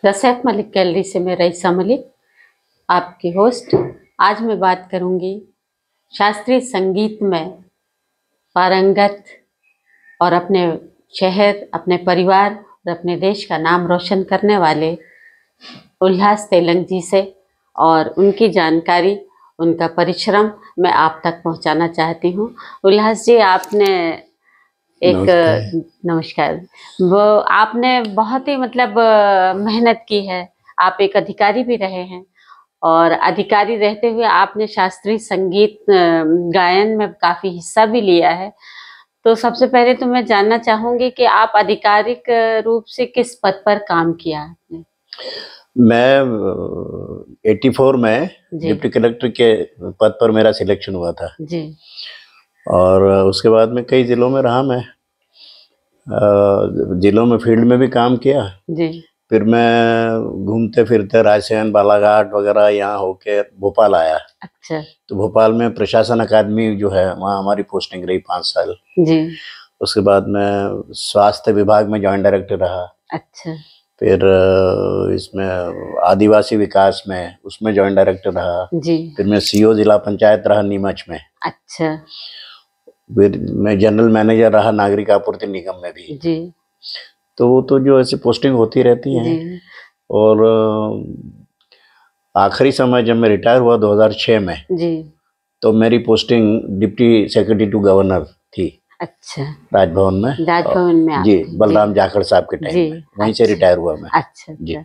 The Saif Malik gallery से मैं रईसा मलिक, आपकी होस्ट। आज मैं बात करूंगी शास्त्रीय संगीत में पारंगत और अपने शहर, अपने परिवार और अपने देश का नाम रोशन करने वाले उल्लास तेलंग जी से, और उनकी जानकारी, उनका परिश्रम मैं आप तक पहुंचाना चाहती हूं। उल्लास जी, आपने नमस्कार। वो आपने बहुत ही मेहनत की है। आप एक अधिकारी भी रहे हैं, और अधिकारी रहते हुए आपने शास्त्रीय संगीत गायन में काफी हिस्सा भी लिया है। तो सबसे पहले तो मैं जानना चाहूंगी कि आप आधिकारिक रूप से किस पद पर काम किया आपने? मैं 84 में डिप्टी कलेक्टर के पद पर मेरा सिलेक्शन हुआ था जी। और उसके बाद में कई जिलों में रहा। मैं जिलों में फील्ड में भी काम किया जी। फिर मैं घूमते फिरते रायसेन, बालाघाट वगैरह यहाँ होके भोपाल आया। अच्छा। तो भोपाल में प्रशासन अकादमी जो है वहाँ हमारी पोस्टिंग रही 5 साल। जी। उसके बाद मैं स्वास्थ्य विभाग में जॉइंट डायरेक्टर रहा। अच्छा। फिर इसमें आदिवासी विकास में उसमें जॉइंट डायरेक्टर रहा। जी। फिर मैं सीओ जिला पंचायत रहा नीमच में। अच्छा। फिर मैं जनरल मैनेजर रहा नागरिक आपूर्ति निगम में भी। जी। तो वो तो जो ऐसी पोस्टिंग होती रहती हैं। और आखिरी समय जब मैं रिटायर हुआ 2006 में जी, तो मेरी posting deputy secretary to governor थी। अच्छा। राजभवन में। राजभवन में आप? जी, बलराम जाखड़ साहब के टाइम में वहीं से रिटायर हुआ मैं। अच्छा जी।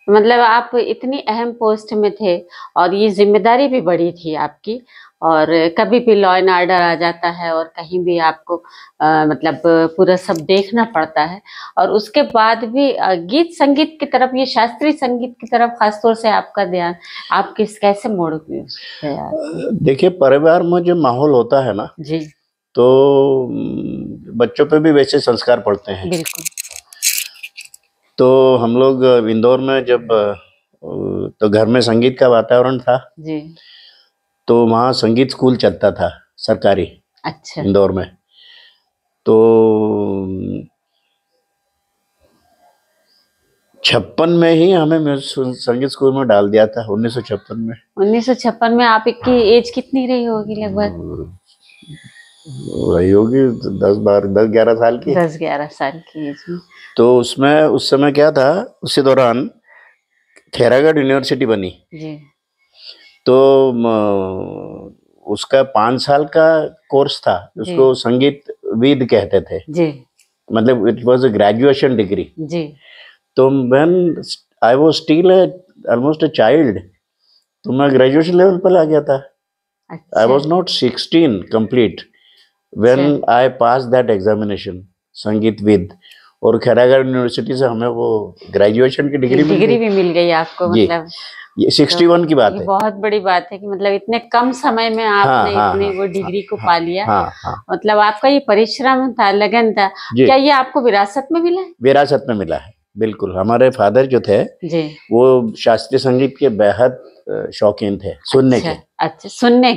मतलब आप इतनी अहम पोस्ट में थे और ये जिम्मेदारी भी बड़ी थी आपकी, और कभी भी लॉ एंड ऑर्डर आ जाता है और कहीं भी आपको पूरा सब देखना पड़ता है। और उसके बाद भी गीत संगीत की तरफ, ये शास्त्रीय संगीत की तरफ खासतौर से आपका ध्यान, आप कैसे मोड़ गए? देखिए, परिवार में जो माहौल होता है ना जी, तो बच्चों पे भी वैसे संस्कार पड़ते हैं। बिल्कुल। तो हम लोग इंदौर में जब तो घर में संगीत का वातावरण था जी। तो वहाँ संगीत स्कूल चलता था सरकारी। अच्छा। इंदौर में। तो 56 में ही हमें संगीत स्कूल में डाल दिया था। 1956 में। 1956 में आपकी एज कितनी रही होगी? लगभग रही होगी 10-11 साल की। 10-11 साल की एज में। तो उसमें उस समय क्या था, उसी दौरान खैरागढ़ यूनिवर्सिटी बनी। जी। तो उसका 5 साल का कोर्स था, उसको संगीत विद कहते थे। जी। मतलब it was a graduation degree. जी। तो when I was still almost a child, तो मैं ग्रेजुएशन लेवल पर आ गया था। अच्छा। I was not 16 complete when I pass that examination संगीत विद। और खैरागढ़ यूनिवर्सिटी से हमें वो ग्रेजुएशन की डिग्री भी मिल गई आपको। मतलब ये 61 की बात है। बहुत बड़ी बात है कि मतलब इतने कम समय में आपने इतनी वो डिग्री को पा लिया। मतलब आपका ये परिश्रम था, लगन था। क्या ये आपको विरासत में मिला है? विरासत में मिला है, बिल्कुल। हमारे फादर जो थे जी, वो शास्त्रीय संगीत के बेहद शौकीन थे, सुनने के। अच्छा, सुनने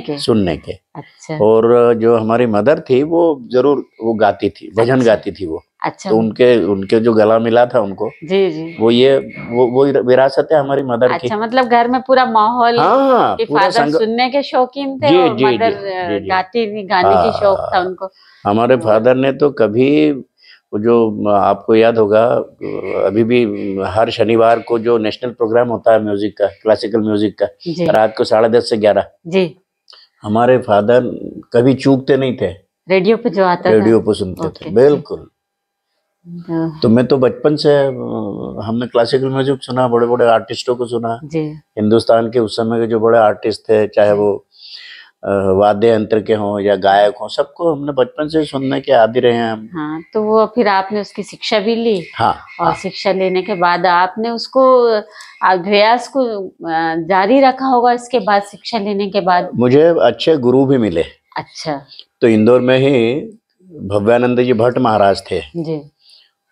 के। अच्छा। और जो हमारी मदर थी वो जरूर वो गाती थी, भजन गाती थी वो। अच्छा। तो उनके जो गला मिला था उनको, जी, वो विरासत है हमारी मदर की। अच्छा, मतलब घर में पूरा माहौल। हाँ, कि फादर सुनने के शौकीन थे और मदर गाने की शौक था उनको। हमारे फादर ने तो कभी, जो आपको याद होगा, अभी भी हर शनिवार को जो नेशनल प्रोग्राम होता है म्यूजिक का, क्लासिकल म्यूजिक का, रात को 10:30 से 11, जी, हमारे फादर कभी चूकते नहीं थे। रेडियो पे जो आता था, रेडियो पे सुनते थे, बिल्कुल। तो मैं तो बचपन से हमने क्लासिकल म्यूजिक सुना, बड़े बड़े आर्टिस्टों को सुना जी। हिंदुस्तान के उस समय के जो बड़े आर्टिस्ट थे, चाहे वो वाद्य यंत्र के हों या गायक हों, सबको हमने बचपन से सुनने के आदी रहे हैं हम। हाँ, तो वो फिर आपने उसकी शिक्षा भी ली। हाँ, और शिक्षा लेने के बाद आपने उसको अभ्यास को जारी रखा होगा। इसके बाद, शिक्षा लेने के बाद मुझे अच्छे गुरु भी मिले। अच्छा। तो इंदौर में ही भव्यानंद जी भट्ट महाराज थे जी।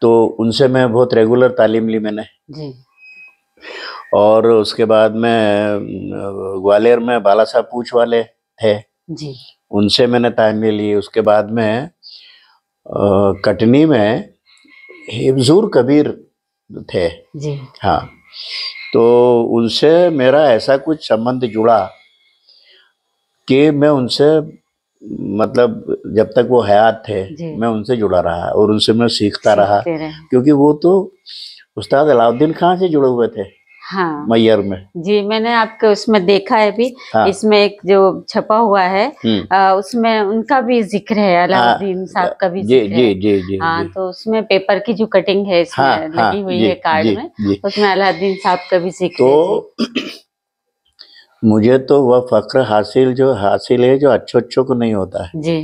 तो उनसे मैं बहुत रेगुलर तालीम ली मैंने जी। और उसके बाद में ग्वालियर में बाला साहब पूछ वाले थे जी, उनसे मैंने तालीम ली। उसके बाद में कटनी में हिफजुर कबीर थे जी। हाँ, तो उनसे मेरा ऐसा कुछ संबंध जुड़ा कि मैं उनसे मतलब जब तक वो हयात थे मैं उनसे जुड़ा रहा और उनसे मैं सीखता रहा, क्योंकि वो तो उस्ताद अलाउद्दीन खान से जुड़े हुए थे। हाँ मैयर में। जी, मैंने आपके उसमें देखा है भी। हाँ। इसमें एक जो छपा हुआ है उसमें उनका भी जिक्र है, अलाउद्दीन साहब का भी जिक्र है। जी। हाँ, तो उसमें पेपर की जो कटिंग है इसमें लगी हुई है कार्ड में, उसमें अलाउद्दीन साहब का भी जिक्र है। तो मुझे तो वह फक्र हासिल है जो अच्छों को नहीं होता है जी,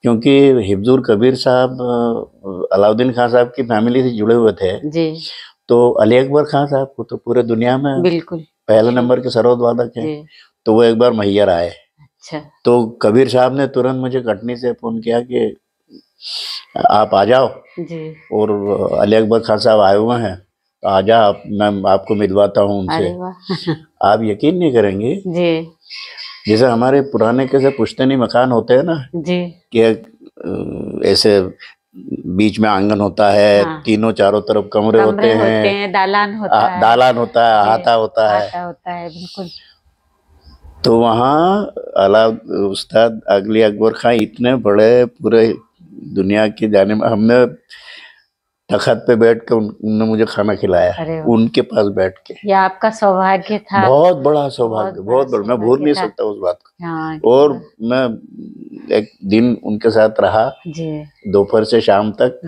क्योंकि हिफ्जुर कबीर साहब अलाउद्दीन खान साहब की फैमिली से जुड़े हुए थे जी। तो अली अकबर खान साहब को तो पूरे दुनिया में बिल्कुल पहले नंबर के सरोद वादक हैं, तो वो एक बार मैयर आए। अच्छा। तो कबीर साहब ने तुरंत मुझे कटनी से फोन किया कि आप आ जाओ जी, और अली अकबर खान साहब आए हुए हैं, तो आ जा, मैं आपको मिलवाता हूँ उनसे। आप यकीन नहीं करेंगे जी, जैसे हमारे पुराने कैसे पुश्तैनी मकान होते हैं ना जी, कि ऐसे बीच में आंगन होता है, हाँ, तीनों चारों तरफ कमरे होते हैं, दालान होता है, अहाता होता है बिल्कुल। तो वहाँ अला उस्ताद अली अकबर खान इतने बड़े पूरे दुनिया की जाने में, हमने तखत पे बैठ के उन्होंने मुझे खाना खिलाया, उनके पास बैठ के। यह आपका सौभाग्य था। बहुत बड़ा सौभाग्य, बहुत बड़ा, मैं भूल नहीं सकता उस बात को। हाँ, और मैं एक दिन उनके साथ रहा दोपहर से शाम तक,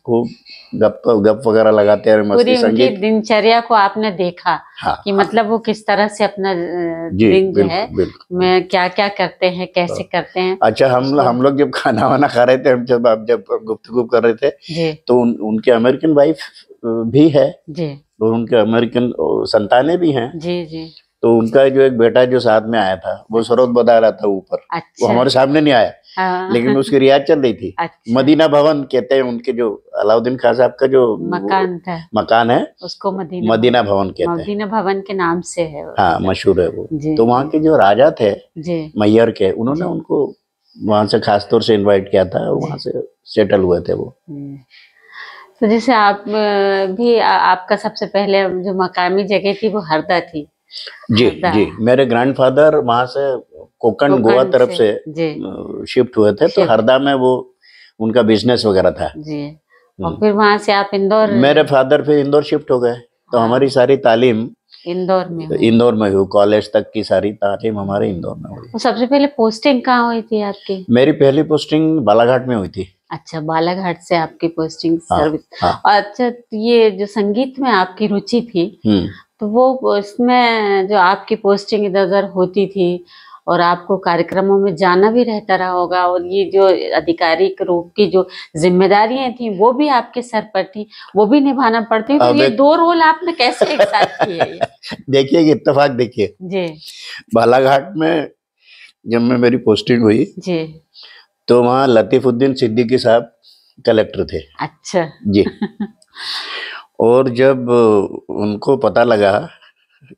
खूब गप वगैरह लगाते हैं, मस्ती संगीत। उनकी दिनचर्या को आपने देखा। हाँ, कि मतलब वो किस तरह से अपना दिन जो है में क्या क्या करते हैं, कैसे करते हैं। अच्छा, हम लोग जब खाना वाना खा रहे थे, हम जब गुफ्तगू कर रहे थे, तो उनके अमेरिकन वाइफ भी है जी, और उनके अमेरिकन संतानें भी हैं जी जी। तो उनका जो एक बेटा जो साथ में आया था वो सरोद बता रहा था ऊपर। अच्छा। वो हमारे सामने नहीं आया। हाँ। लेकिन उसकी रियाज चल रही थी। अच्छा। मदीना भवन कहते हैं उनके, जो अलाउद्दीन खान साहब का जो मकान है उसको मदीना भवन कहते हैं। मदीना भवन के नाम से है। हाँ, मशहूर है वो। तो वहाँ के जो राजा थे मैयर के, उन्होंने उनको वहां से खास तौर से इन्वाइट किया था और वहां से सेटल हुए थे वो। तो जैसे आप भी आपका सबसे पहले जो मकामी जगह थी वो हरदा थी। जी जी, मेरे ग्रैंडफादर वहां से कोकण गोवा तरफ से शिफ्ट हुए थे, तो हरदा में वो उनका बिजनेस वगैरह था जी। और फिर वहां से आप इंदौर, मेरे फादर फिर इंदौर शिफ्ट हो गए। तो हमारी सारी तालीम इंदौर में हुई, कॉलेज तक की सारी तालीम हमारे इंदौर में हुई। तो सबसे पहले पोस्टिंग कहाँ हुई थी आपकी? मेरी पहली पोस्टिंग बालाघाट में हुई थी। अच्छा, बालाघाट से आपकी पोस्टिंग सर्विस। हाँ। अच्छा, ये जो संगीत में आपकी रुचि थी, तो वो इसमें जो आपकी पोस्टिंग इधर उधर होती थी और आपको कार्यक्रमों में जाना भी रहता रहा होगा, और ये जो आधिकारिक रूप की जो जिम्मेदारियां थी वो भी आपके सर पर थी, वो भी निभाना पड़ती। तो ये दो रोल आपने कैसे एक साथ किए? देखिए, इत्तेफाक देखिए जी, बालाघाट में जब मेरी पोस्टिंग हुई जी, तो वहाँ लतीफुद्दीन सिद्दीकी साहब कलेक्टर थे। अच्छा जी। और जब उनको पता लगा,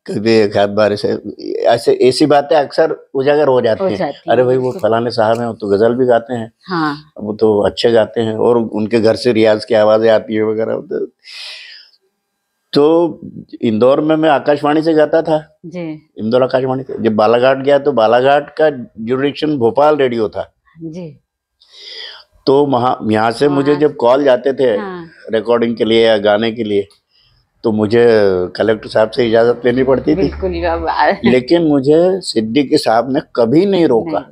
कभी एक आध बार ऐसी बातें अक्सर उजागर हो जाती हैं। अरे भाई, वो फलाने साहब हैं, वो तो गजल भी गाते हैं। हाँ। वो तो अच्छे गाते हैं, और उनके घर से रियाज की आवाजें आती है वगैरह। तो इंदौर में मैं आकाशवाणी से गाता था जी, इंदौर आकाशवाणी से। जब बालाघाट गया तो बालाघाट का जुरिडिक्शन भोपाल रेडियो था जी। तो यहाँ से मुझे जब कॉल जाते थे रिकॉर्डिंग के लिए या गाने के लिए, तो मुझे कलेक्टर साहब से इजाजत लेनी पड़ती थी। लेकिन मुझे सिद्दीकी साहब ने कभी नहीं रोका,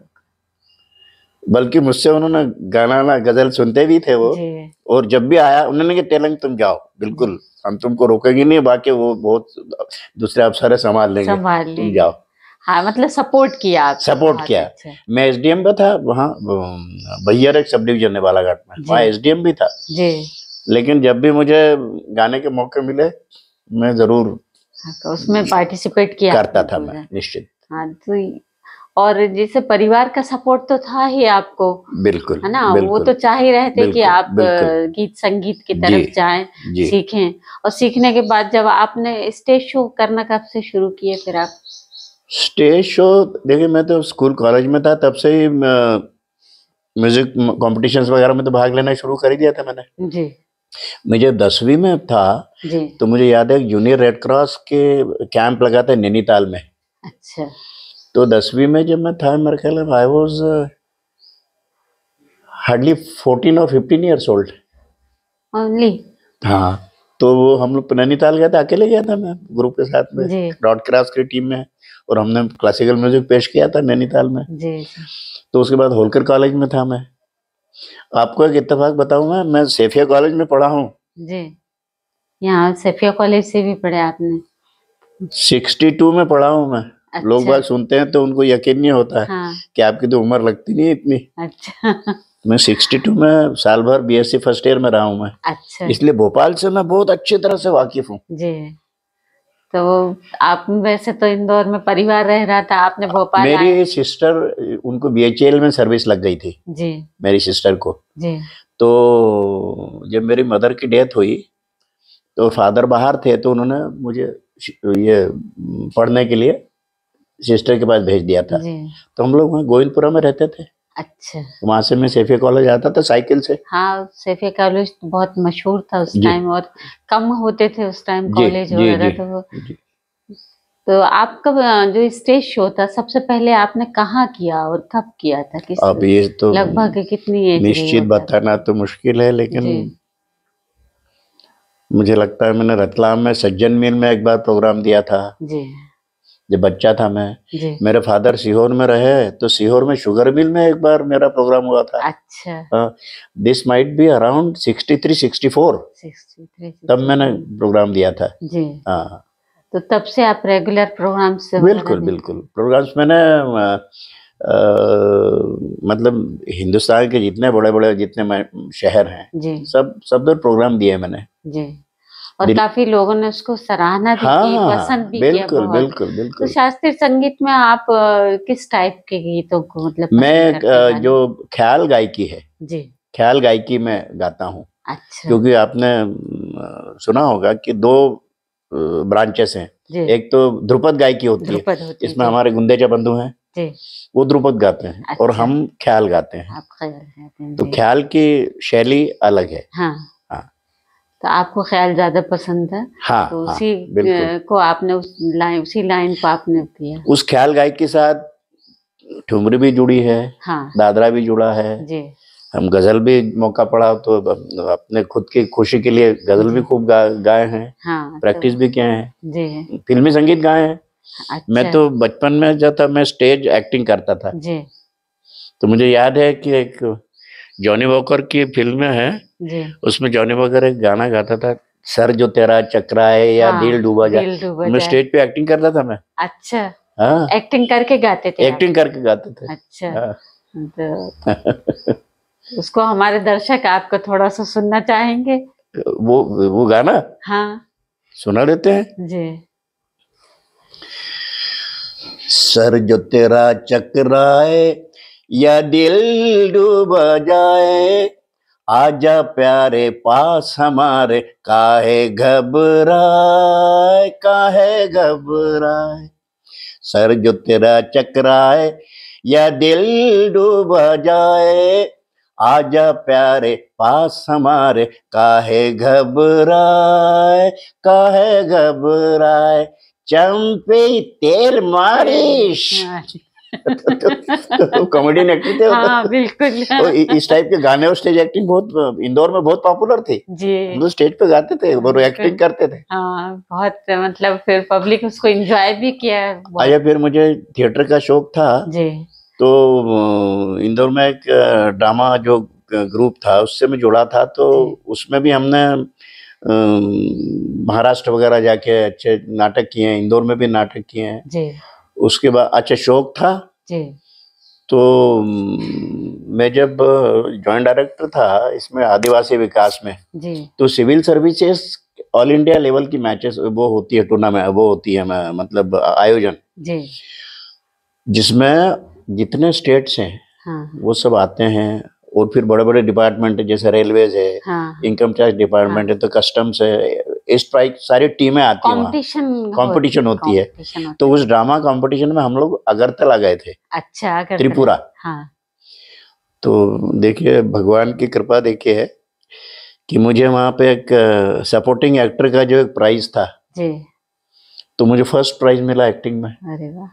बल्कि मुझसे उन्होंने गाना गजल सुनते भी थे वो, और जब भी आया उन्होंने कहा तेलंग तुम जाओ, बिल्कुल हम तुमको रोकेंगे नहीं, बाकी वो बहुत दूसरे अफसर संभाल लेंगे, तुम जाओ। हाँ, मतलब सपोर्ट किया किया। अच्छा। मैं एसडीएम पे था वहाँ, बैयर एक सब डिवीजन है बालाघाट में, वहाँ एसडीएम भी था जी। लेकिन जब भी मुझे गाने के मौके मिले मैं जरूर तो उसमें पार्टिसिपेट किया करता था मैं, निश्चित। हाँ, तो और जैसे परिवार का सपोर्ट तो था ही आपको, बिल्कुल है ना, वो तो चाह ही रहे थे कि आप गीत संगीत की तरफ जाएं, सीखें। और सीखने के बाद जब आपने स्टेज शो करना कब से शुरू किए फिर आप? स्टेज शो देखिए, मैं तो स्कूल कॉलेज में था तब से ही म्यूजिक कॉम्पिटिशन्स वगैरह में तो भाग लेना शुरू कर ही दिया था मैंने जी। मैं जब 10वीं में था जी। तो मुझे याद है जूनियर रेड क्रॉस के कैंप लगा था नैनीताल में। अच्छा। तो 10वीं में जब मैं था, मेरे ख्याल में आई वाज हार्डली 14 और 15 ईयर्स ओल्ड ओनली। हाँ। तो हम लोग नैनीताल गया था, अकेले गया था मैं ग्रुप के साथ में, जी रेड क्रॉस की टीम में, और हमने क्लासिकल म्यूजिक पेश किया था नैनीताल में। जी तो उसके बाद होलकर कॉलेज में था मैं। आपको एक इत्तेफाक बताऊंगा, मैं सेफिया कॉलेज में पढ़ा हूँ। जी। यहाँ सेफिया कॉलेज से भी पढ़े आपने? 62 में पढ़ा हूँ मैं। अच्छा। लोग बात सुनते हैं तो उनको यकीन नहीं होता है हाँ। कि आपकी तो उम्र लगती नहीं है इतनी। अच्छा। मैं 62 में साल भर बीएससी फर्स्ट ईयर में रहा हूँ मैं। अच्छा। इसलिए भोपाल से मैं बहुत अच्छी तरह से वाकिफ हूँ। जी। तो आप वैसे तो इंदौर में परिवार रह रहा था, आपने भोपाल आए? मेरी सिस्टर, उनको बीएचईएल में सर्विस लग गई थी। जी। मेरी सिस्टर को। जी। तो जब मेरी मदर की डेथ हुई तो फादर बाहर थे, तो उन्होंने मुझे ये पढ़ने के लिए सिस्टर के पास भेज दिया था। जी। तो हम लोग वहाँ गोविंदपुरा में रहते थे। अच्छा। वहाँ से मैं सेफिया कॉलेज आता था साइकिल से। हाँ, सेफिया कॉलेज तो बहुत मशहूर था उस जी टाइम, और कम होते थे उस टाइम जी कॉलेज जी वगैरह। जी जी। तो आपका जो स्टेज शो था सबसे पहले आपने कहाँ किया और कब किया था? किस अब ये तो लगभग कितनी एज रही निश्चित हो तब? बताना तो मुश्किल है, लेकिन जी मुझे लगता है मैंने रतलाम में सज्जन मिल में एक बार प्रोग्राम दिया था जी जब बच्चा था मैं। जी। मेरे फादर सीहोर में रहे, तो सीहोर में शुगर मिल में एक बार मेरा प्रोग्राम हुआ था। अच्छा। दिस माइट बी अराउंड 63-64, 63 तब मैंने प्रोग्राम दिया था। जी। हाँ। तो तब से आप रेगुलर प्रोग्राम्स से बिल्कुल बिल्कुल प्रोग्राम्स मैंने मतलब हिंदुस्तान के जितने बड़े बड़े जितने शहर हैं, जी सब में प्रोग्राम दिए मैंने। जी। और काफी लोगों ने उसको सराहना भी हाँ की, हाँ पसंद भी किया बिल्कुल बहुत। बिल्कुल तो बिल्कुल। शास्त्रीय संगीत में आप किस टाइप के गीतों को मतलब पसंद मैं करते हैं? जो ख्याल गायकी है, जी। ख्याल गायकी में गाता हूँ। अच्छा। क्योंकि आपने सुना होगा कि दो ब्रांचेस हैं। जी। एक तो ध्रुपद गायकी होती है, ध्रुपद होती है इसमें जी हमारे गुंदेचा बंधु हैं, जी। वो ध्रुपद गाते हैं और अच्छा। हम ख्याल गाते हैं। आप ख्याल कहते हैं तो जी। ख्याल की शैली अलग है। हाँ। हाँ तो आपको ख्याल ज्यादा पसंद है, हाँ तो हाँ उसी बिल्कुल। को आपने उसी लाइन को आपने किया। उस ख्याल गायकी के साथ ठुमरी भी जुड़ी है, हाँ दादरा भी जुड़ा है। जी हम गजल भी मौका पड़ा तो अपने खुद की खुशी के लिए गजल भी जी। खूब गाए हैं, हाँ प्रैक्टिस तो भी किए हैं, जी। फिल्मी संगीत गाए हैं। मैं अच्छा। तो बचपन में जब था मैं स्टेज एक्टिंग करता था। जी तो मुझे याद है कि एक जॉनी वॉकर की फिल्म है, जी। उसमें जॉनी वॉकर एक गाना गाता था, सर जो तेरा चकराए या दिल हाँ, डूबा जाए। दिल डूबा मैं जाए। स्टेज पे एक्टिंग करता था मैं। अच्छा। हाँ एक्टिंग करके गाते थे आप? एक्टिंग करके गाते थे। अच्छा। हाँ। तो उसको हमारे दर्शक आपको थोड़ा सा सुनना चाहेंगे? वो गाना हाँ सुना देते हैं। जी। सर जो तेरा चकराए या दिल डूब जाए, आजा प्यारे पास हमारे, काहे घबराए काहे घबराए। सर जो तेरा चकराए या दिल डूब जाए, आजा प्यारे पास हमारे, काहे घबराए काहे घबराए, चंपे तेल मारिश। तो कॉमेडियन एक्टर थे। हाँ बिल्कुल। तो इस टाइप के गाने और स्टेज एक्टिंग बहुत इंदौर में बहुत पॉपुलर थी। जी हम लोग स्टेज पे गाते थे और एक्टिंग करते थे। हाँ बहुत, मतलब फिर पब्लिक उसको एंजॉय भी किया है बहुत। आया फिर मुझे थिएटर का शौक था, जी तो इंदौर में एक ड्रामा जो ग्रुप था उससे मैं जुड़ा था। तो जी उसमें भी हमने महाराष्ट्र वगैरह जाके अच्छे नाटक किए हैं, इंदौर में भी नाटक किए हैं। जी उसके बाद अच्छा शौक था। जी तो मैं जब जॉइंट डायरेक्टर था इसमें आदिवासी विकास में, जी तो civil services all India level की मैचेस वो होती है, टूर्नामेंट वो होती है, मतलब आयोजन, जी। जिसमें जितने स्टेट्स हैं हाँ वो सब आते हैं। और फिर बड़े बड़े डिपार्टमेंट है, जैसे रेलवेज है, हाँ इनकम टैक्स डिपार्टमेंट है, तो कस्टम्स है, स्ट्राइक, सारी टीमें आती हैं वहाँ, कंपटीशन होती है। तो उस ड्रामा कंपटीशन में हम लोग अगरतला गए थे। अच्छा त्रिपुरा। हाँ। तो देखिए भगवान की कृपा देखिए है कि मुझे वहाँ पे एक सपोर्टिंग एक्टर का जो एक प्राइज था जी, तो मुझे फर्स्ट प्राइज मिला एक्टिंग में। अरे वाह।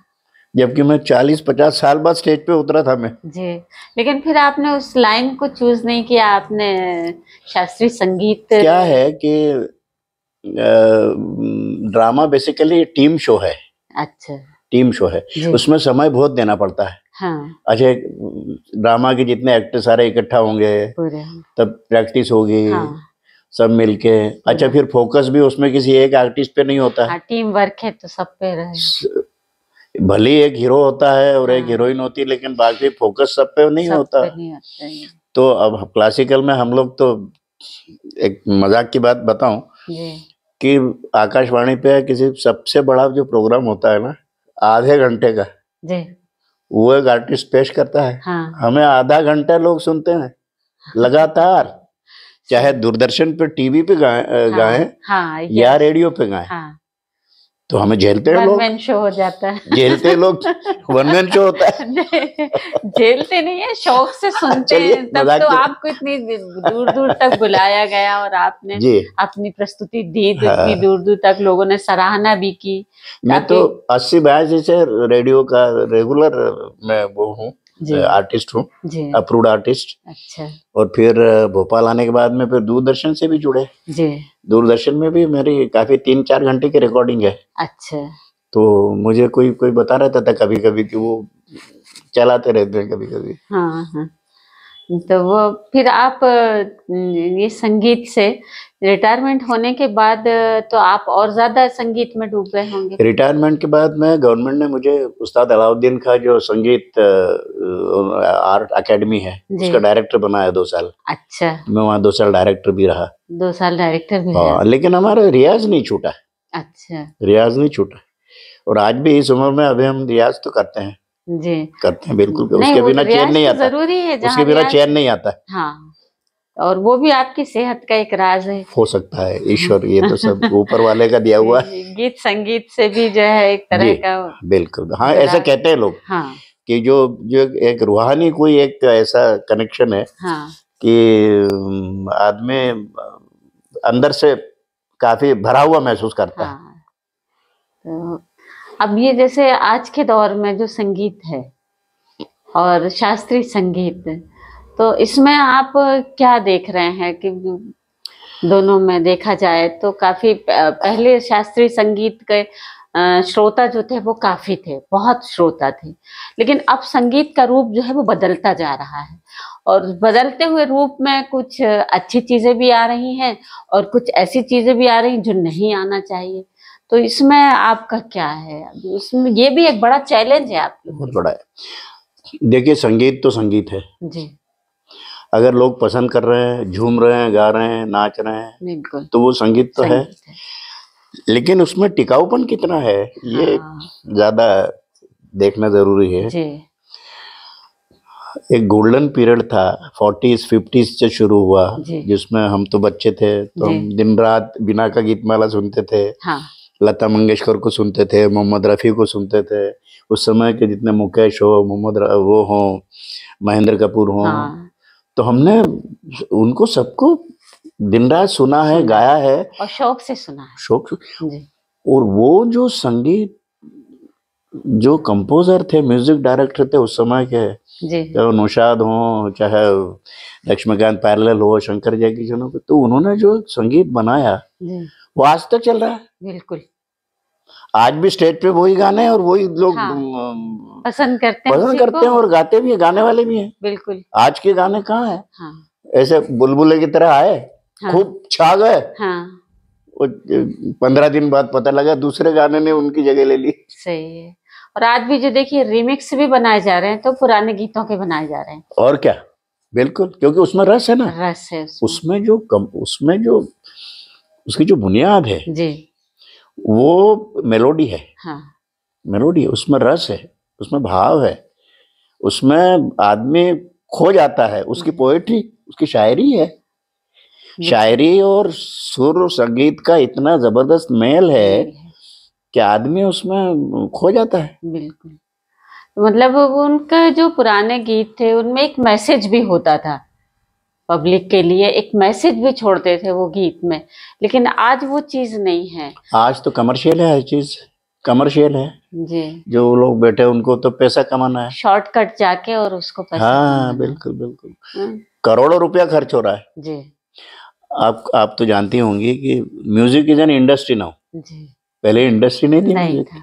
जबकि मैं 40-50 साल बाद स्टेज पे उतरा था मैं। जी, लेकिन फिर आपने उस लाइन को चूज नहीं किया, आपने शास्त्रीय संगीत। क्या है कि ड्रामा बेसिकली टीम शो है। अच्छा। टीम शो है, उसमें समय बहुत देना पड़ता है। हाँ। अच्छा, ड्रामा के जितने एक्टर सारे इकट्ठा होंगे तब प्रैक्टिस होगी। हाँ। सब मिलके। अच्छा, फिर फोकस भी उसमें किसी एक आर्टिस्ट पे नहीं होता है। हाँ, टीम वर्क है तो सब पे रहे। भले एक हीरो होता है और एक हीरोइन होती है, लेकिन बाकी फोकस सब पे नहीं होता। तो अब क्लासिकल में हम लोग तो, एक मजाक की बात बताऊं कि आकाशवाणी पे किसी सबसे बड़ा जो प्रोग्राम होता है ना, आधे घंटे का, वो एक आर्टिस्ट पेश करता है। हाँ। हमें आधा घंटा लोग सुनते हैं लगातार, चाहे दूरदर्शन पे टीवी पे गाएं हाँ, या रेडियो पे गाएं। हाँ। तो हमें झेलते हैं लोग। वन मैन शो हो जाता है। झेलते लोग, वन मैन शो होता है। झेलते नहीं है, शौक से सुनते हैं। तब तो आपको इतनी दूर दूर तक बुलाया गया और आपने अपनी प्रस्तुति दी, इतनी दूर दूर तक लोगों ने सराहना भी की। मैं तो 80-82 से रेडियो का रेगुलर मैं वो हूँ, आर्टिस्ट हूँ, अप्रूव्ड आर्टिस्ट। अच्छा। और फिर भोपाल आने के बाद में फिर दूरदर्शन से भी जुड़े। जी। दूरदर्शन में भी मेरी काफी 3-4 घंटे की रिकॉर्डिंग है। अच्छा। तो मुझे कोई बता रहता था कभी कभी कि वो चलाते रहते हैं कभी कभी। हाँ हाँ। तो वो फिर आप ये संगीत से रिटायरमेंट होने के बाद तो आप और ज्यादा संगीत में डूब गए होंगे। रिटायरमेंट के बाद में गवर्नमेंट ने मुझे उस्ताद अलाउद्दीन का जो संगीत आर्ट एकेडमी है उसका डायरेक्टर बनाया 2 साल। अच्छा। मैं वहाँ 2 साल डायरेक्टर भी रहा। 2 साल डायरेक्टर भी रहा। लेकिन हमारा रियाज नहीं छूटा। अच्छा। रियाज नहीं छूटा, और आज भी इस उम्र में अभी हम रियाज तो करते हैं। जी, करते हैं बिल्कुल। उसके बिना चैन नहीं आता। जरूरी है, उसके बिना चैन नहीं आता। हाँ, और वो भी आपकी सेहत का एक राज है। हो सकता है, ईश्वर, ये तो सब ऊपर वाले का दिया हुआ है। गीत संगीत से भी जो है एक तरह का। बिल्कुल, हाँ, ऐसा कहते हैं लोग। हाँ। कि जो एक रूहानी कोई एक ऐसा कनेक्शन है। हाँ। कि आदमी अंदर से काफी भरा हुआ महसूस करता है। तो अब ये जैसे आज के दौर में जो संगीत है और शास्त्रीय संगीत, तो इसमें आप क्या देख रहे हैं कि दोनों में देखा जाए तो काफी पहले शास्त्रीय संगीत के श्रोता जो थे वो काफी थे, बहुत श्रोता थे, लेकिन अब संगीत का रूप जो है वो बदलता जा रहा है, और बदलते हुए रूप में कुछ अच्छी चीजें भी आ रही हैं और कुछ ऐसी चीजें भी आ रही हैं जो नहीं आना चाहिए। तो इसमें आपका क्या है? इसमें ये भी एक बड़ा चैलेंज है आपके लिए। बहुत बड़ा है। देखिए, संगीत तो संगीत है जी। अगर लोग पसंद कर रहे हैं, झूम रहे हैं, गा रहे हैं, नाच रहे हैं, बिल्कुल, तो वो संगीत तो है। लेकिन उसमें टिकाऊपन कितना है, ये ज्यादा देखना जरूरी है जी। एक गोल्डन पीरियड था, 40s 50s से शुरू हुआ, जिसमें हम तो बच्चे थे, तो हम दिन रात बिना का गीतमाला सुनते थे। हाँ। लता मंगेशकर को सुनते थे, मोहम्मद रफ़ी को सुनते थे। उस समय के जितने मुकेश हो, वो हो, महेंद्र कपूर हो। हाँ। तो हमने उनको सबको दिन रात सुना है, गाया है, और शौक से सुना है। शौक जी। और वो जो संगीत, जो कंपोजर थे, म्यूजिक डायरेक्टर थे उस समय के, चाहे नौशाद हो, चाहे लक्ष्मीकांत पैरेलल हो, शंकर जयकिशन हो, तो उन्होंने जो संगीत बनाया वो आज तक चल रहा है। बिल्कुल, आज भी स्टेज पे वही गाने हैं और वही लोग पसंद करते हैं और गाते भी हैं, गाने वाले भी हैं। बिल्कुल, आज के गाने कहाँ है? हाँ। ऐसे बुलबुले की तरह आए, खूब छा गए, 15 दिन बाद पता लगा दूसरे गाने ने उनकी जगह ले ली। सही है। और आज भी जो देखिए रिमिक्स भी बनाए जा रहे हैं, तो पुराने गीतों के बनाए जा रहे हैं। और क्या, बिल्कुल, क्योंकि उसमें रस है ना। रस है उसमें जो उसकी जो बुनियाद है जी, वो मेलोडी है। हाँ। मेलोडी है, उसमें रस है, उसमें भाव है, उसमें आदमी खो जाता है। उसकी पोएट्री, उसकी शायरी है। शायरी और सुर और संगीत का इतना जबरदस्त मेल है कि आदमी उसमें खो जाता है। बिल्कुल, मतलब उनका जो पुराने गीत थे उनमें एक मैसेज भी होता था पब्लिक के लिए एक मैसेज भी छोड़ते थे वो गीत में, लेकिन आज वो चीज नहीं है। आज तो कमर्शियल है, हर चीज कमर्शियल है जी। जो लोग बैठे उनको तो पैसा कमाना है, शॉर्टकट जाके और उसको पैसा हाँ बिल्कुल बिल्कुल। करोड़ों रुपया खर्च हो रहा है जी। आप तो जानती होंगी कि music is an industry now जी। पहले इंडस्ट्री नहीं थी, नहीं था।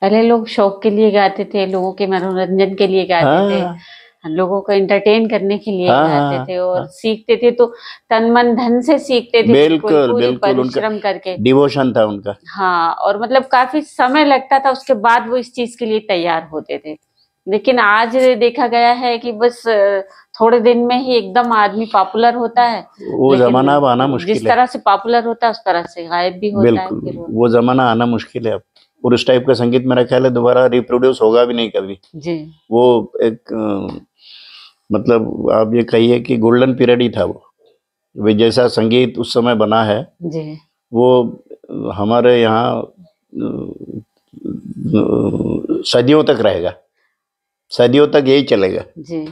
पहले लोग शौक के लिए गाते थे, लोगों के मनोरंजन के लिए गाते थे, लोगों को एंटरटेन करने के लिए गाते थे और सीखते थे तो तन मन धन से सीखते थे, बिल्कुल पूरी बिल्कुल, परिश्रम करके, डिवोशन था उनका। हाँ, और मतलब काफी समय लगता था, उसके बाद वो इस चीज के लिए तैयार होते थे। लेकिन आज देखा गया है कि बस थोड़े दिन में ही एकदम आदमी पॉपुलर होता है, वो जमाना अब आना मुश्किल है। जिस तरह से पॉपुलर होता है उस तरह से गायब भी होता है। बिल्कुल, वो जमाना आना मुश्किल है अब। और उस टाइप का संगीत मेरा ख्याल है दोबारा रिप्रोड्यूस होगा भी नहीं कभी जी। वो एक मतलब आप ये कहिए कि गोल्डन पीरियड ही था वो जैसा संगीत उस समय बना है जी। वो हमारे यहाँ सदियों तक रहेगा, सदियों तक यही चलेगा जी।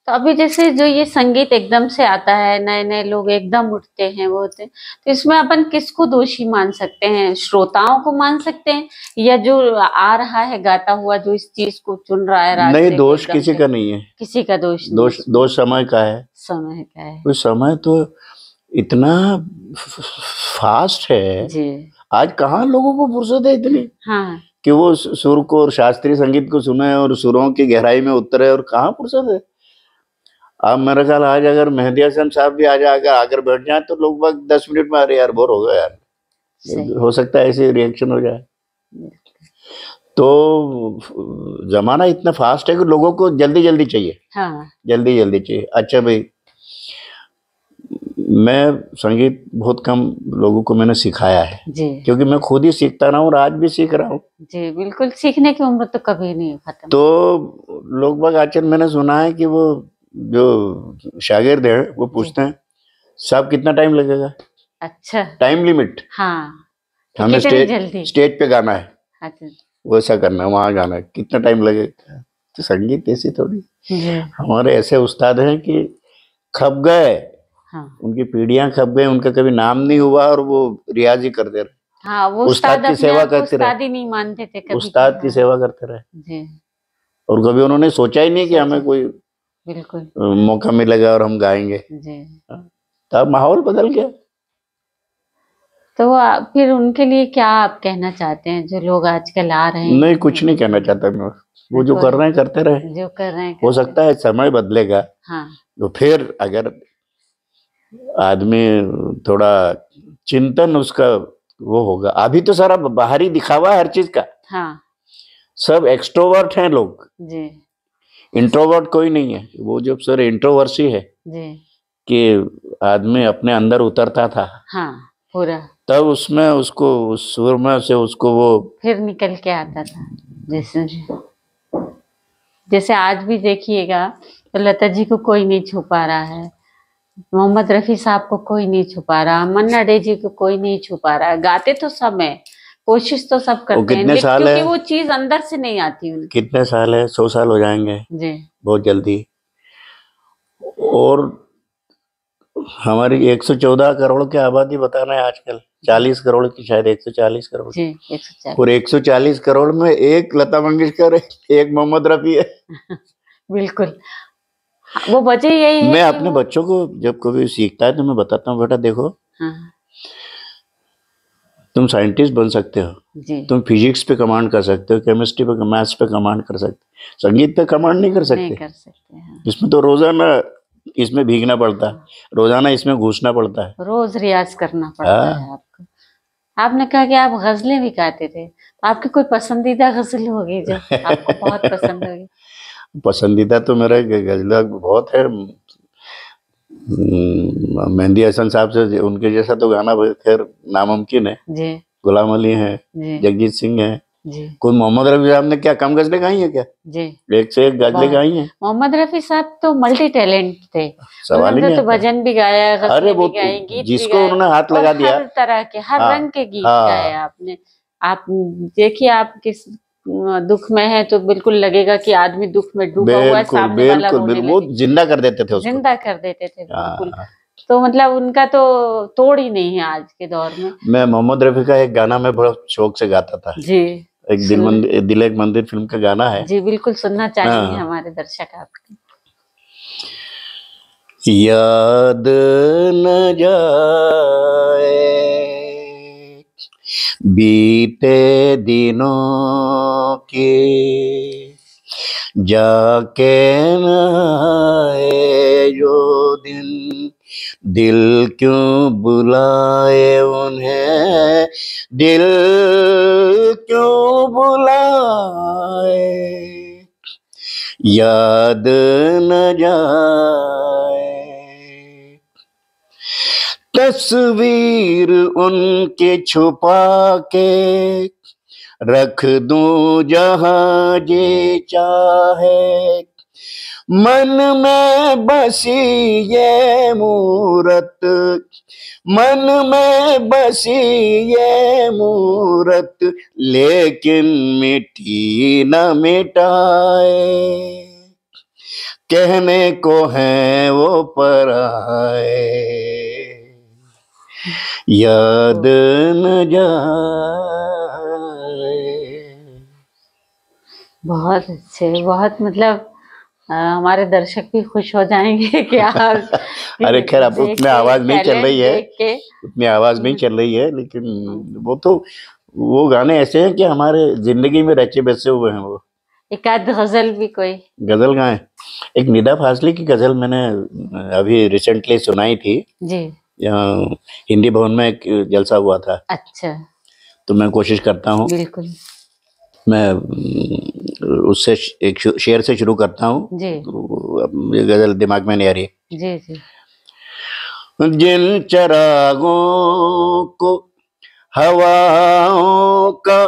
तो अभी जैसे जो ये संगीत एकदम से आता है, नए नए लोग एकदम उठते हैं वो होते हैं, तो इसमें अपन किसको दोषी मान सकते हैं? श्रोताओं को मान सकते हैं या जो आ रहा है गाता हुआ जो इस चीज को चुन रहा है? नहीं, दोष किसी का नहीं है, किसी का दोष दोष समय का है, समय का है। उस समय तो इतना फास्ट है जी। आज कहाँ लोगों को फुर्सत है इतनी हाँ। कि वो सुर को और शास्त्रीय संगीत को सुने और सुरों की गहराई में उतरे, और कहाँ फुर्सत है। अब मेरा ख्याल आज अगर मेहदी हसन साहब भी आ जाएगा आकर बैठ जाए तो लोग बाग 10 मिनट में अरे यार बोर हो गया यार, हो सकता है ऐसे रिएक्शन हो जाए। तो जमाना इतना फास्ट है कि लोगों को जल्दी जल्दी चाहिए हाँ। जल्दी जल्दी चाहिए। अच्छा भाई, मैं संगीत बहुत कम लोगों को मैंने सिखाया है जी। क्योंकि मैं खुद ही सीखता रहा हूँ और आज भी सीख रहा हूँ जी। बिल्कुल, सीखने की उम्र तो कभी नहीं खत्म। तो लोग बाग आजकल मैंने सुना है कि वो जो शागिर्द है वो पूछते हैं साहब कितना टाइम लगेगा? अच्छा, टाइम लिमिट हाँ। हमें स्टेज पे गाना है अच्छा। वैसा करना है, वहाँ गाना है, कितना टाइम लगेगा? तो संगीत ऐसी थोड़ी, हमारे ऐसे उस्ताद हैं कि खप गए हाँ। उनकी पीढ़ियां खप गए, उनका कभी नाम नहीं हुआ और वो रियाज ही करते रहे हाँ। वो उस्ताद की सेवा करते रहे, उस्ताद ही नहीं मानते थे कभी, उस्ताद की सेवा करते रहे और कभी उन्होंने सोचा ही नहीं कि हमें कोई बिल्कुल मौका मिलेगा और हम गाएंगे जी। तब माहौल बदल गया। तो फिर उनके लिए क्या आप कहना चाहते हैं जो लोग आजकल आ रहे हैं? नहीं, कुछ नहीं कहना चाहता मैं, वो जो कर रहे हैं करते रहे, जो कर रहे हैं हो सकता है समय बदलेगा हाँ। तो फिर अगर आदमी थोड़ा चिंतन उसका वो होगा। अभी तो सारा बाहरी दिखावा हर चीज का हाँ। सब एक्सट्रोवर्ट हैं लोग जी, इंट्रोवर्ट कोई नहीं है। वो जो सर इंट्रोवर्सी है जी। कि आदमी अपने अंदर उतरता था हाँ पूरा, तब उसमें उसको उस सुर में से उसको वो फिर निकल के आता था। जैसे आज भी देखिएगा तो लता जी को कोई नहीं छुपा रहा है, मोहम्मद रफी साहब को कोई नहीं छुपा रहा, मन्ना डे जी को कोई नहीं छुपा रहा। गाते तो सब है, कोशिश तो सब करते हैं, क्योंकि वो चीज अंदर से नहीं आती उनकी। कितने साल है? 100 साल हो जाएंगे जी बहुत जल्दी। और हमारी 114 करोड़ की आबादी बता रहे हैं आजकल, 40 करोड़ की, शायद 140 करोड़ जी 140। और 140 करोड़ में एक लता मंगेशकर है, एक मोहम्मद रफी है बिल्कुल, वो वजह यही है। मैं अपने बच्चों को जब कभी सीखता है तो मैं बताता हूँ, बेटा देखो हाँ। तुम साइंटिस्ट बन सकते हो जी। तुम फिजिक्स पे कमांड कर सकते हो, केमिस्ट्री पे, मैथ्स पे कमांड कर सकते हो, संगीत पे कमांड नहीं कर सकते हाँ। इसमें तो रोजाना इसमें भीगना पड़ता है, रोजाना इसमें घुसना पड़ता है, रोज रियाज करना पड़ता है आपको। आपने कहा कि आप गजलें भी गाते थे, तो आपकी कोई पसंदीदा गजल होगी जो आपको बहुत पसंद होगी? पसंदीदा तो मेरा गजल बहुत है, मेहदी हसन साहब से उनके जैसा तो गाना खैर नामुमकिन है जी। गुलाम अली है, जगजीत सिंह है जी। कोई मोहम्मद रफी साहब ने क्या कम गजलें गाई है क्या जी? एक से एक गजलें गाई हैं। मोहम्मद रफी साहब तो मल्टी टैलेंट थे, सवाल ही नहीं तो भजन भी गाया, अरे वो गीत जिसको उन्होंने हाथ लगा दिया, हर तरह के हर रंग के गीत गाए आपने। आप देखिए, आप किस दुख में है तो बिल्कुल लगेगा कि आदमी दुख में डूबा हुआ है, सामने वाला रोने लगे। वो जिंदा कर देते थे उसको, जिंदा कर देते थे बिल्कुल। तो मतलब उनका तो तोड़ ही नहीं है आज के दौर में। मैं मोहम्मद रफी का एक गाना मैं बड़ा शौक से गाता था जी, एक दिल एक मंदिर फिल्म का गाना है जी बिल्कुल सुनना चाहेंगे हमारे दर्शक आपकी। याद न जाए बीते दिनों की, जाके न आए जो दिन, दिल क्यों बुलाए उन्हें, दिल क्यों बुलाए, याद न जाए तस्वीर उनके छुपा के, रख दूं जहां जे चाहे, मन में बसी ये मूरत, मन में बसी ये मूरत, लेकिन मिटी न मिटाए, कहने को है वो पराए, याद न जाए। बहुत अच्छे, बहुत मतलब हमारे दर्शक भी खुश हो जाएंगे कि आप अरे खैर अब उतनी आवाज नहीं चल रही है, उतनी आवाज नहीं चल रही है, लेकिन वो तो वो गाने ऐसे हैं कि हमारे जिंदगी में रचे बसे हुए हैं। वो एक आध गजल भी कोई गजल गाए, एक निदा फाजली की गजल मैंने अभी रिसेंटली सुनाई थी जी, यहाँ हिंदी भवन में एक जलसा हुआ था। अच्छा, तो मैं कोशिश करता हूँ, बिल्कुल मैं उससे एक शेर से शुरू करता हूँ जी। ये गजल दिमाग में नहीं आ रही जी जी। जिन चरागों को हवाओं का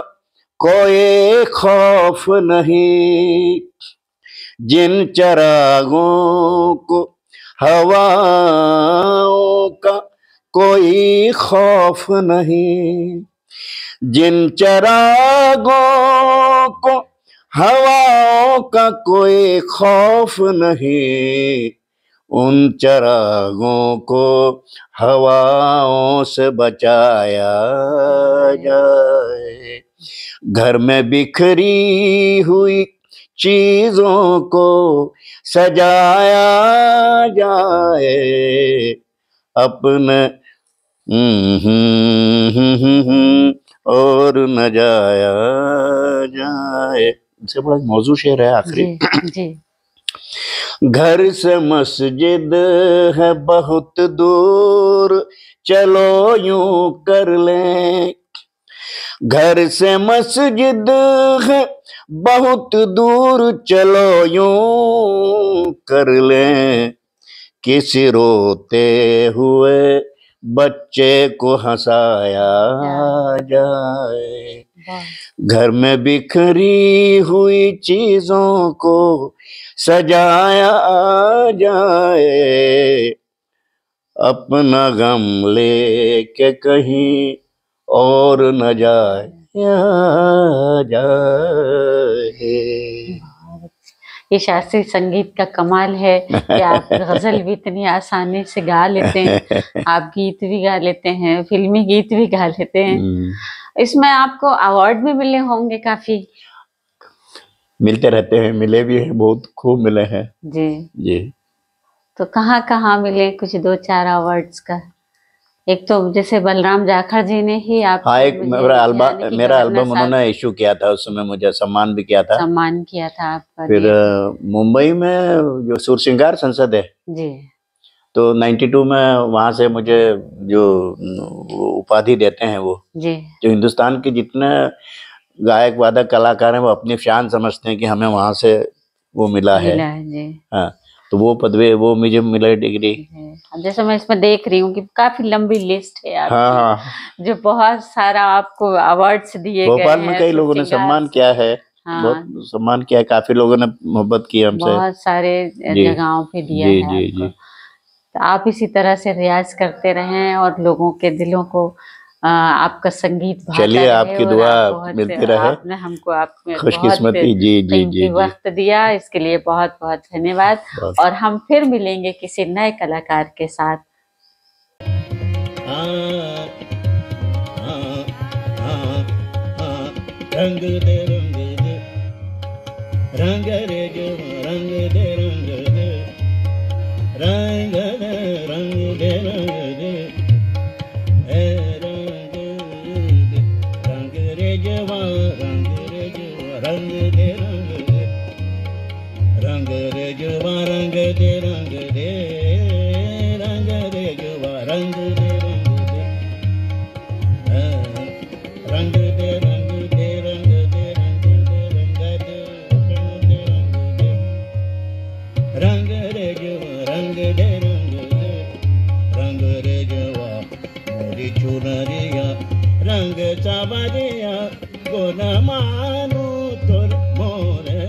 कोई खौफ नहीं, जिन चरागों को हवाओं का कोई खौफ नहीं, जिन चरागों को हवाओं का कोई खौफ नहीं, उन चरागों को हवाओं से बचाया जाए, घर में बिखरी हुई चीजों को सजाया जाए, अपने और न जाया जाए। इससे बड़ा मौजू शेर है आखिरी जी। घर से मस्जिद है बहुत दूर, चलो यूं कर लें, घर से मस्जिद है बहुत दूर, चलो यूं कर लें, किसी रोते हुए बच्चे को हंसाया जाए, घर में बिखरी हुई चीजों को सजाया जाए, अपना गम लेके कहीं और न जाए जाए। ये शास्त्रीय संगीत का कमाल है कि आप गजल भी इतनी आसानी से गा लेते हैं, आप गीत भी गा लेते हैं, फिल्मी गीत भी गा लेते हैं। इसमें आपको अवार्ड भी मिले होंगे काफी? मिलते रहते हैं, मिले भी हैं, बहुत खूब मिले हैं जी जी। तो कहाँ कहाँ मिले? कुछ 2-4 अवार्ड्स का। एक तो जैसे बलराम जाखड़ जी ने ही आप एक मेरा एल्बम उन्होंने इशू किया था, उस समय मुझे सम्मान भी किया था, सम्मान किया था आपका। फिर मुंबई में जो सुरसिंगार संसद है जी, तो 92 में वहां से मुझे जो उपाधि देते हैं वो जी, जो हिंदुस्तान के जितने गायक वादक कलाकार हैं वो अपनी शान समझते हैं कि हमें वहां से वो मिला है जी। हाँ, तो वो पदवी वो मुझे मिला डिग्री। अब जैसे मैं इसमें देख रही हूँ कि काफी लंबी लिस्ट है आपकी, हाँ, जो बहुत सारा आपको अवार्ड्स दिए गए हैं। भोपाल में कई लोगों ने सम्मान किया है, बहुत सम्मान किया है, काफी लोगों ने मोहब्बत की हमसे, बहुत सारे जगहों पे दिया है आपको। तो आप इसी तरह से रियाज करते रहें और लोगों के दिलों को आपका संगीत चलिए, आपकी दुआ मिलती रहे। आपने हमको आपने खुशकिस्मती जी वक्त दिया, इसके लिए बहुत बहुत धन्यवाद। और हम फिर मिलेंगे किसी नए कलाकार के साथ। रंग दे रंग दे रंग रे जो रंग दे रंग दे रंग दे रंग दे रंग दे रंग रे जवा रंग रे जवा रंग दे रंग रे जवा रंग दे रंग दे रंग रे जवा रंग दे रंग दे रंग दे रंग दे रंग दे रंग रे जवा रंग दे रंग रे जवा मोरी चुनरिया रंग चावरिया गुण मानो तोर मोरे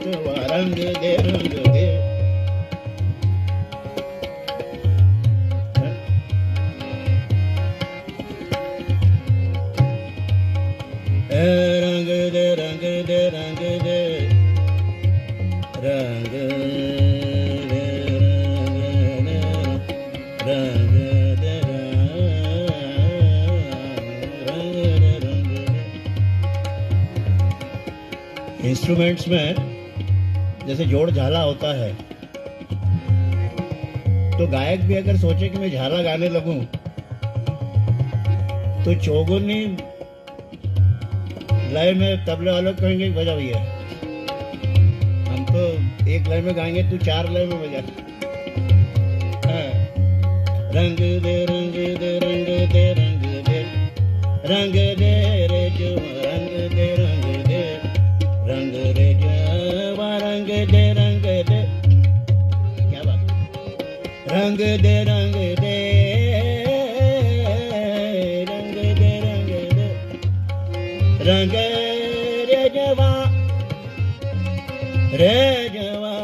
जवा रंग दे रंग दे रंग दे रंग दे रंग दे रंग इंस्ट्रूमेंट्स में जैसे जोड़ झाला होता है, तो गायक भी अगर सोचे कि मैं झाला गाने लगूं तो चौगुनी लय में तबले वालों कहेंगे बजा भैया, हम तो एक लय में गाएंगे, तू 4 लय में बजा। रंग दे रंग दे रंग दे रंग दे रंग दे रे जो रंग दे रंग दे रंग रे जवा रंग दे रंग दे, क्या बात, रंग दे रंग दे रंग दे रंग दे रंग रे जवा रे जवा